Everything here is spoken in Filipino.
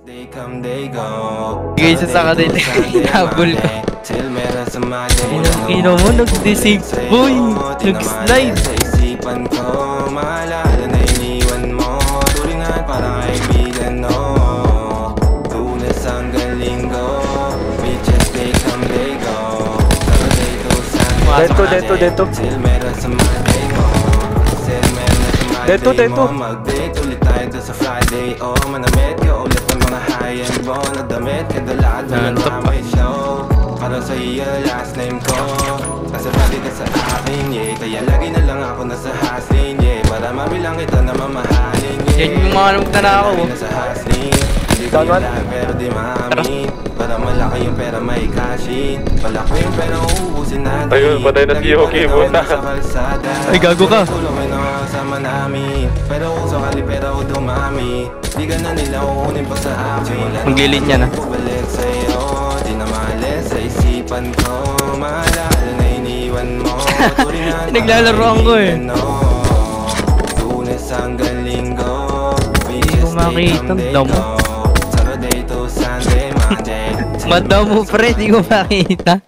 Guys, sa kanila, hinabol ko. Ino mo, nag-desig boy, nag-slide. Sa isipan ko, maalala na iniwan mo. Turingan parang kaibigan, no. Lunes hanggang Linggo, bitches they come, they go. Saturday to Sunday, Deto. till meron sa Monday mo. Till meron na sa Monday mo. Mag-date ulit tayo doon sa Friday. Oh, manamit ka ulit ng mga high and low. Nadamit ka dalad, walang ramay show. Para sa iyo, last name ko. Kasi pati ka sa akin, yeah. Kaya lagi na lang ako nasa hustling, yeah. Para mabilang kita na mamahalin, yeah. Yan yung mga nung na ako. Lagi nasa hustling. Hindi ko yung lahat pero di mami. Para malaki yung pera may cashin. Palaki yung pera uubusin natin. Ayun, patay na si Yoki mo na. Ay, gago ka. Tulong may nakakasama namin. Pero kung sakali pera o dumami, di ka na nila uunin pa sa akin. Maglilinya na. Balik sa'yo, di na malis sa isipan ko. Maalala na iniwan mo. Naglalaroan ko eh. Lunes hanggang Linggo, Hindi ko makita, damo. Saturday to Sunday, Monday. Madaw mo pre, di ko makita.